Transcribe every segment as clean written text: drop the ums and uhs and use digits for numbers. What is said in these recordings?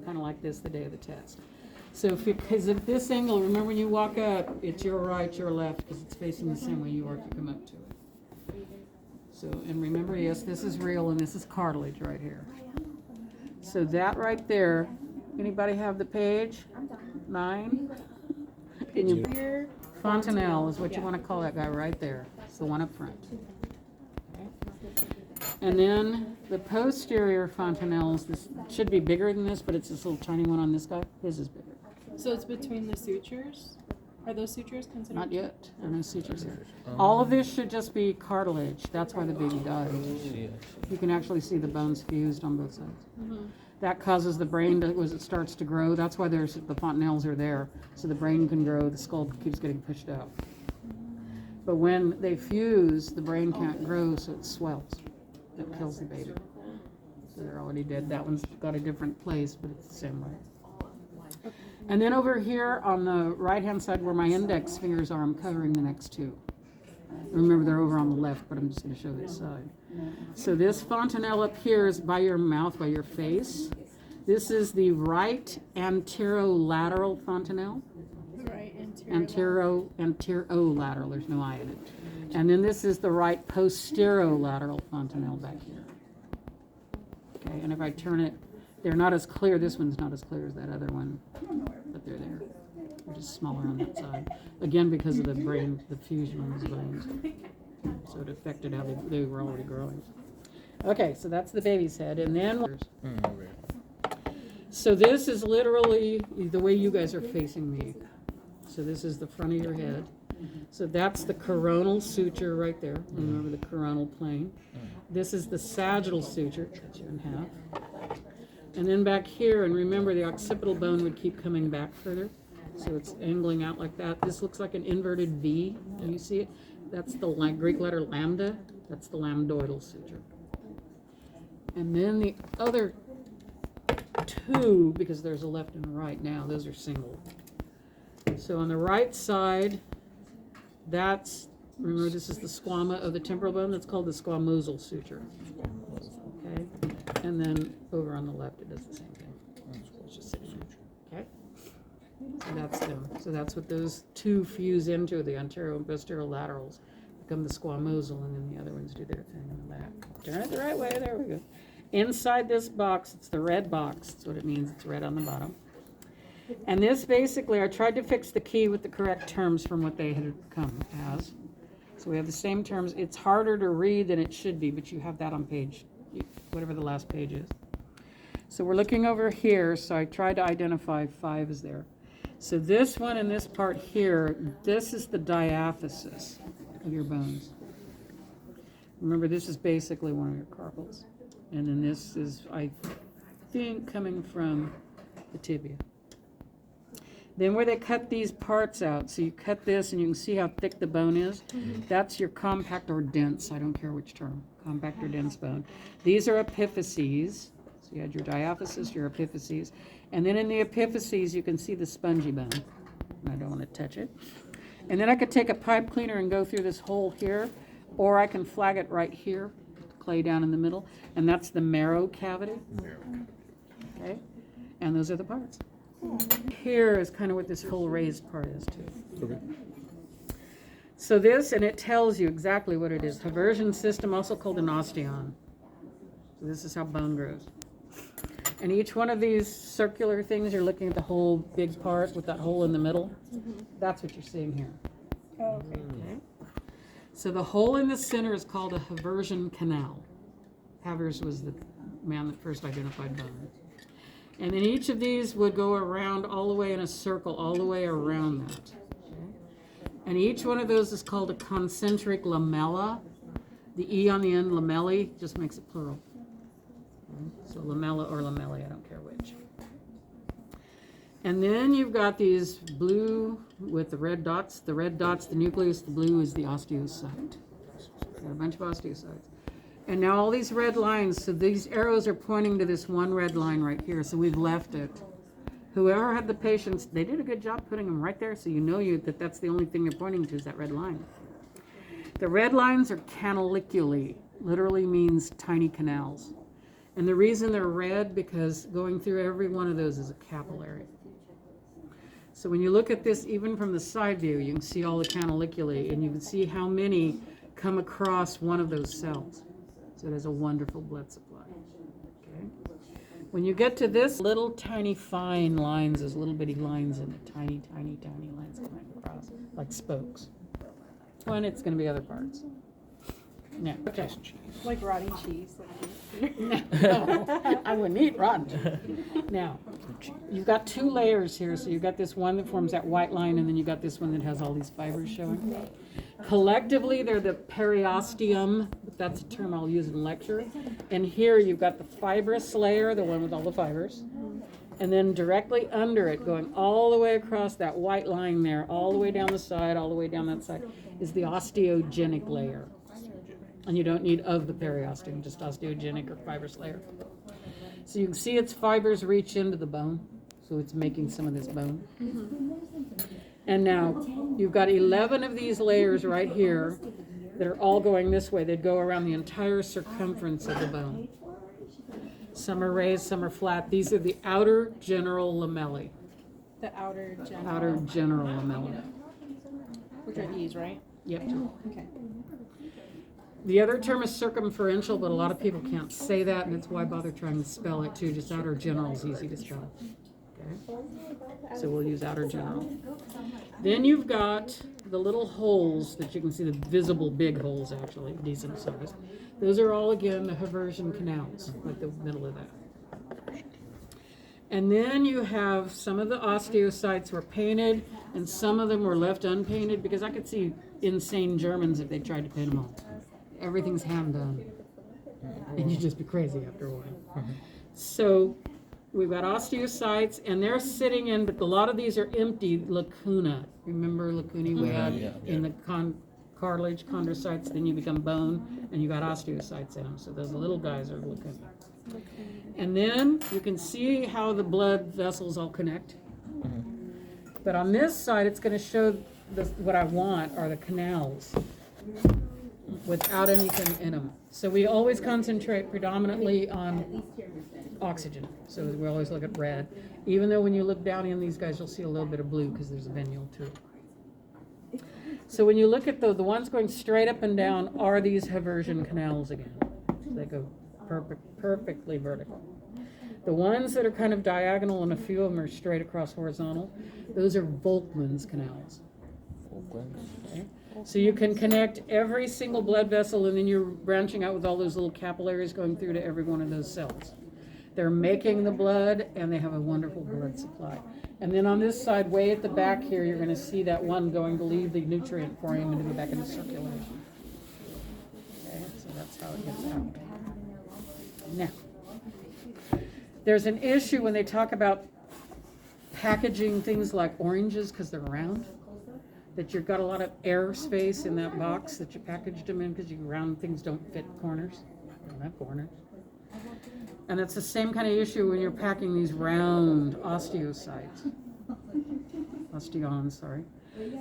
kind of like this the day of the test. So because at this angle, remember when you walk up, it's your right, your left, because it's facing the same way you are if you come up to it. So, and remember, yes, this is real and this is cartilage right here. So that right there, anybody have the page? 9? Can you, fontanelle is what you want to call that guy right there. It's the one up front. And then the posterior fontanelles, this should be bigger than this, but it's this little tiny one on this guy. His is bigger. So it's between the sutures? Are those sutures considered? Not yet. There are no sutures here. All of this should just be cartilage. That's why the baby died. You can actually see the bones fused on both sides. Mm-hmm. That causes the brain to, as it starts to grow. That's why there's the fontanelles are there, so the brain can grow. The skull keeps getting pushed out. But when they fuse, the brain can't grow, so it swells. That kills the baby. So they're already dead. That one's got a different place, but it's the same way. And then over here on the right-hand side where my index fingers are, I'm covering the next two. Remember, they're over on the left, but I'm just going to show this side. So this fontanelle up here is by your mouth, by your face. This is the right anterolateral fontanelle. Right, Anterolateral, there's no I in it. And then this is the right posterolateral fontanelle back here. Okay, and if I turn it, they're not as clear. This one's not as clear as that other one, but they're there. They're just smaller on that side. Again, because of the brain, the fusion on these bones. So it affected how they were already growing. Okay, so that's the baby's head. And then, so this is literally the way you guys are facing me. So this is the front of your head. So that's the coronal suture right there. Remember the coronal plane. This is the sagittal suture, cuts you in half. And then back here, and remember the occipital bone would keep coming back further. So it's angling out like that. This looks like an inverted V. Can you see it? That's the Greek letter lambda. That's the lambdoidal suture. And then the other two, because there's a left and a right now, those are single. So on the right side, that's, remember this is the squama of the temporal bone, that's called the squamosal suture. Okay? And then over on the left, it does the same thing. It's just sitting there. Okay? So that's them. So that's what those two fuse into, the anterior and posterolaterals become the squamosal, and then the other ones do their thing in the back. Turn it the right way, there we go. Inside this box, it's the red box. That's what it means, it's red on the bottom. And this basically, I tried to fix the key with the correct terms from what they had come as. So we have the same terms. It's harder to read than it should be, but you have that on page, whatever the last page is. So we're looking over here, so I tried to identify 5 is there. So this one and this part here, this is the diaphysis of your bones. Remember, this is basically one of your carpals. And then this is, I think, coming from the tibia. Then where they cut these parts out, so you cut this and you can see how thick the bone is. That's your compact or dense, I don't care which term, compact or dense bone. These are epiphyses. So you had your diaphysis, your epiphyses. And then in the epiphyses, you can see the spongy bone. And I don't want to touch it. And then I could take a pipe cleaner and go through this hole here, or I can flag it right here, clay down in the middle, and that's the marrow cavity. Okay? And those are the parts. Here is kind of what this whole raised part is too. Okay. So this, and it tells you exactly what it is. Haversian system, also called an osteon. So this is how bone grows. And each one of these circular things, you're looking at the whole big part with that hole in the middle. That's what you're seeing here. Okay. So the hole in the center is called a Haversian canal. Havers was the man that first identified bone. And then each of these would go around all the way in a circle, all the way around that. Okay? And each one of those is called a concentric lamella. The E on the end, lamellae, just makes it plural. Okay? So lamella or lamellae, I don't care which. And then you've got these blue with the red dots. The red dot's the nucleus, the blue is the osteocyte. Got a bunch of osteocytes. And now all these red lines, so these arrows are pointing to this one red line right here, so we've left it. Whoever had the patience, they did a good job putting them right there, so you know that that's the only thing they're pointing to is that red line. The red lines are canaliculi, literally means tiny canals. And the reason they're red, because going through every one of those is a capillary. So when you look at this, even from the side view, you can see all the canaliculae, and you can see how many come across one of those cells. So it has a wonderful blood supply. Okay. When you get to this, little tiny fine lines, there's little bitty lines in it, tiny, tiny, tiny lines coming across, like spokes. One, it's going to be other parts. No, okay. Like rotting cheese. No, I wouldn't eat rotten. Now, you've got two layers here. So you've got this one that forms that white line, and then you've got this one that has all these fibers showing. Collectively, they're the periosteum. That's a term I'll use in lecture. And here you've got the fibrous layer, the one with all the fibers. And then directly under it, going all the way across that white line there, all the way down the side, all the way down that side, is the osteogenic layer. And you don't need of the periosteum, just osteogenic or fibrous layer. So you can see its fibers reach into the bone, so it's making some of this bone. And now you've got 11 of these layers right here that are all going this way. They'd go around the entire circumference of the bone. Some are raised, some are flat. These are the outer general lamellae. The outer general. Outer general lamellae. Which are these, right? Yep. Okay. The other term is circumferential, but a lot of people can't say that, and that's why I bother trying to spell it too. Just outer general is easy to spell. Okay? So we'll use outer general. Then you've got the little holes that you can see, the visible big holes actually, decent size. Those are all, again, the Haversian canals, like the middle of that. And then you have some of the osteocytes were painted, and some of them were left unpainted, because I could see insane Germans if they tried to paint them all. Everything's hand done, and you'd just be crazy after a while. So we've got osteocytes, and they're sitting in, but a lot of these are empty lacuna. Remember lacunae we had in the cartilage, chondrocytes, then you become bone, and you got osteocytes in them. So those little guys are lacuna. And then you can see how the blood vessels all connect. But on this side, it's going to show what I want are the canals without anything in them. So we always concentrate predominantly on oxygen. So we always look at red. Even though when you look down in these guys, you'll see a little bit of blue because there's a venule too. So when you look at the ones going straight up and down are these Haversian canals again. So they go perfectly vertical. The ones that are kind of diagonal, and a few of them are straight across horizontal, those are Volkmann's canals. Okay. So you can connect every single blood vessel, and then you're branching out with all those little capillaries going through to every one of those cells. They're making the blood, and they have a wonderful blood supply. And then on this side, way at the back here, you're going to see that one going to leave the nutrient for him and to go back into circulation. Okay, so that's how it gets out. Now, there's an issue when they talk about packaging things like oranges because they're round, that you've got a lot of air space in that box that you packaged them in because round things don't fit corners. They don't have corners. And it's the same kind of issue when you're packing these round osteocytes. Osteons, sorry.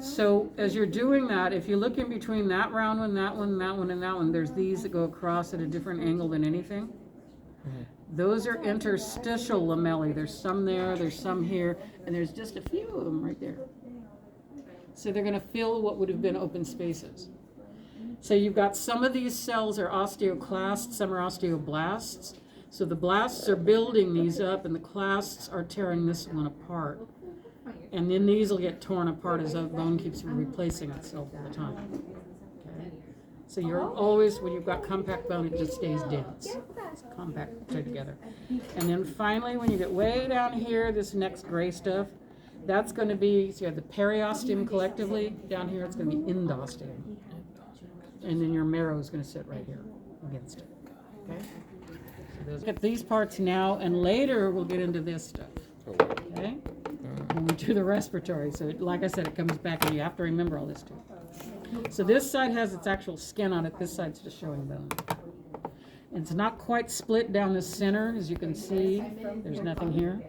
So as you're doing that, if you look in between that round one, that one, that one, and that one, there's these that go across at a different angle than anything. Those are interstitial lamellae. There's some there, there's some here, and there's just a few of them right there. So they're going to fill what would have been open spaces. So you've got some of these cells are osteoclasts, some are osteoblasts. So the blasts are building these up, and the clasts are tearing this one apart. And then these will get torn apart as the bone keeps replacing itself all the time. Okay? So you're always, when you've got compact bone, it just stays dense. It's compact together. And then finally, when you get way down here, this next gray stuff, that's going to be, so you have the periosteum collectively. Down here, it's going to be endosteum. And then your marrow is going to sit right here against it. Okay? So look at these parts now, and later we'll get into this stuff. Okay? When we do the respiratory. So like I said, it comes back, and you have to remember all this too. So this side has its actual skin on it. This side's just showing bone. It's not quite split down the center, as you can see. There's nothing here.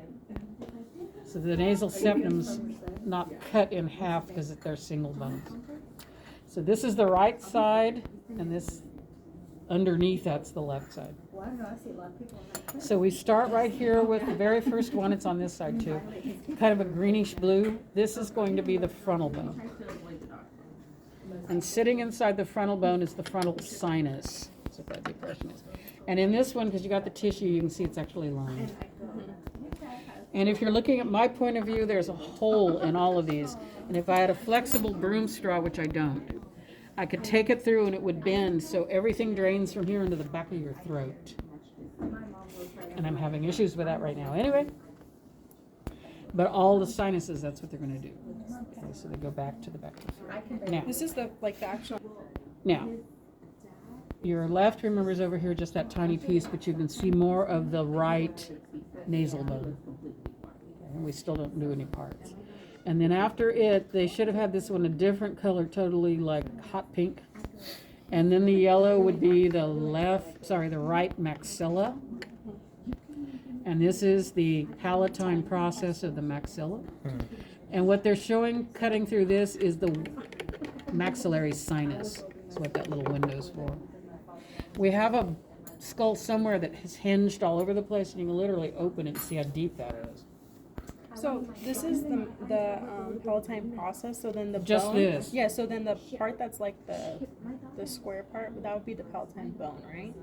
So the nasal septum's not cut in half because they're single bones. So this is the right side, and this underneath that's the left side. Well, I don't know, I see a lot of people in that. So we start right here with the very first one. It's on this side too. Kind of a greenish blue. This is going to be the frontal bone. And sitting inside the frontal bone is the frontal sinus. That's what that depression is. And in this one, because you got the tissue, you can see it's actually lined. And if you're looking at my point of view, there's a hole in all of these. And if I had a flexible broom straw, which I don't, I could take it through and it would bend so everything drains from here into the back of your throat. And I'm having issues with that right now. Anyway, but all the sinuses, that's what they're going to do. Okay, so they go back to the back of the throat. Now, This is the actual. now, your left, remember, is over here, just that tiny piece, but you can see more of the right nasal bone. Okay, and we still don't do any parts. And then after it, they should have had this one a different color, totally like hot pink. And then the yellow would be the right maxilla. And this is the palatine process of the maxilla. And what they're showing cutting through this is the maxillary sinus. That's what that little window's for. We have a skull somewhere that is hinged all over the place, and you can literally open it and see how deep that is. So this is the palatine process. So then the Just bone. this. Yeah. So then the part that's like the square part, that would be the palatine bone, right?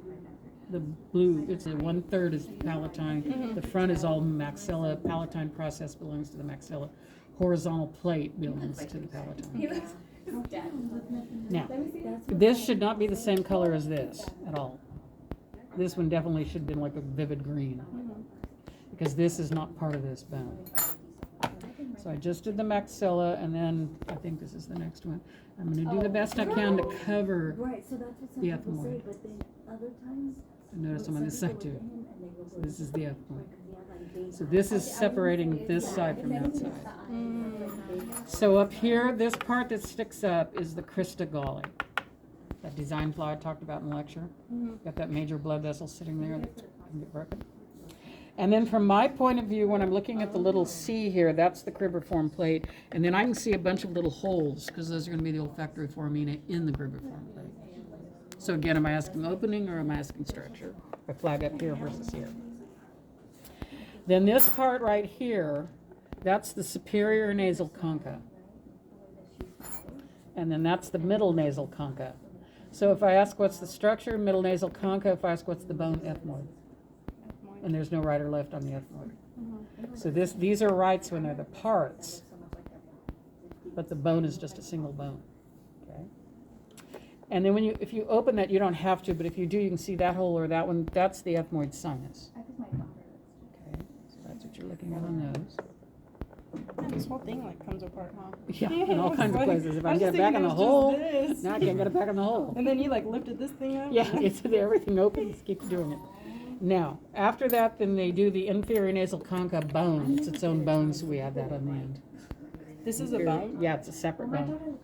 The blue, it's 1/3 is palatine. The front is all maxilla. Palatine process belongs to the maxilla. Horizontal plate belongs to the palatine. Now, this should not be the same color as this at all. This one definitely should have been like a vivid green, because this is not part of this bone. So I just did the maxilla, and then I think this is the next one. I'm going to do the best I can to cover. Right, so that's what some The people say, ethmoid. but then other times. Notice I'm on this side too. So this is the ethmoid. Yeah, like So this is separating this side from that side. So up here, this part that sticks up is the crista galli. That design flaw I talked about in the lecture. Got that major blood vessel sitting there that can get broken. And then from my point of view, when I'm looking at the little C here, that's the cribriform plate. And then I can see a bunch of little holes, because those are going to be the olfactory foramina in the cribriform plate. So again, am I asking opening or am I asking structure? I flag up here versus here. Then this part right here, that's the superior nasal concha. And then that's the middle nasal concha. So if I ask what's the structure, middle nasal concha. If I ask what's the bone, ethmoid. And there's no right or left on the ethmoid. So these are rights when they're the parts, but the bone is just a single bone. Okay. And then if you open that, you don't have to, but if you do, you can see that hole or that one. That's the ethmoid sinus. Okay, so that's what you're looking at on those. Yeah, this whole thing like comes apart, huh? Yeah, in all kinds of Like, places. If I was can get it just back in thinking the it was hole, just this. now I can't get it back in the hole. And then you like lifted this thing up. Yeah, it's everything opens. Keep doing it. Now, after that, then they do the inferior nasal concha bone. It's its own bone, so we add that on the end. This is a bone. Yeah, it's a separate bone.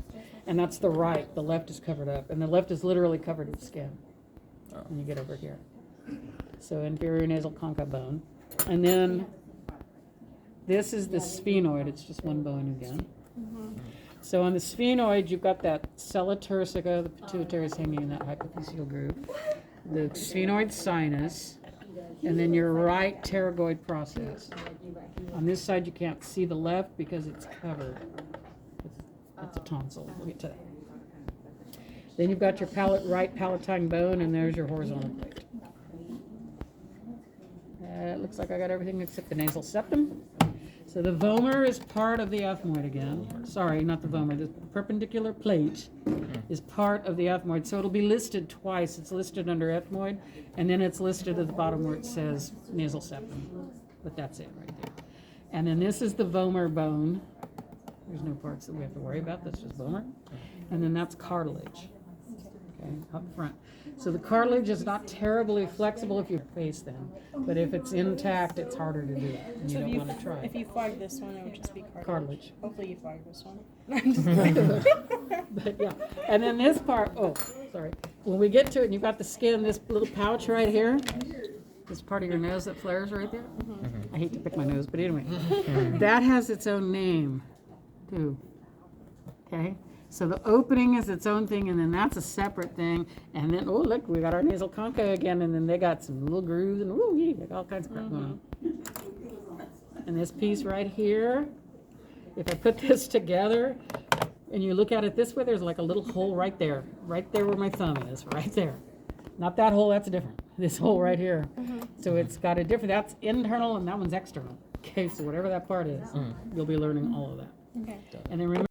And that's the right. The left is covered up. And the left is literally covered with skin when you get over here. So inferior nasal concha bone. And then this is the sphenoid. It's just one bone again. So on the sphenoid, you've got that sella turcica, the pituitary is hanging in that hypophyseal groove, the sphenoid sinus, and then your right pterygoid process. On this side, you can't see the left because it's covered. It's a tonsil. We'll get to that. Then you've got your right palatine bone, and there's your horizontal plate. It looks like I got everything except the nasal septum. So the vomer is part of the ethmoid again. Sorry, not the vomer. The perpendicular plate is part of the ethmoid. So it'll be listed twice. It's listed under ethmoid, and then it's listed at the bottom where it says nasal septum. But that's it right there. And then this is the vomer bone. There's no parts that we have to worry about. That's just vomer. And then that's cartilage. Okay, up front. So the cartilage is not terribly flexible if you face them, but if it's intact, it's harder to do it, and you So don't if you want to try. if you flag this one, it would just be cartilage. Cartilage. Hopefully you flag this one. But yeah, and then this part, oh, sorry. When we get to it, and you've got the skin, this little pouch right here, this part of your nose that flares right there. I hate to pick my nose, but anyway, that has its own name, too. Okay? So the opening is its own thing, and then that's a separate thing. And then, oh, look, we got our nasal concha again, and then they got some little grooves, and ooh, yeah, all kinds of crap going on. And this piece right here, if I put this together, and you look at it this way, there's like a little hole right there where my thumb is, right there. Not that hole, that's different. This hole right here. So it's got a different, that's internal, and that one's external. Okay, so whatever that part is, you'll be learning all of that. Okay. And then remember,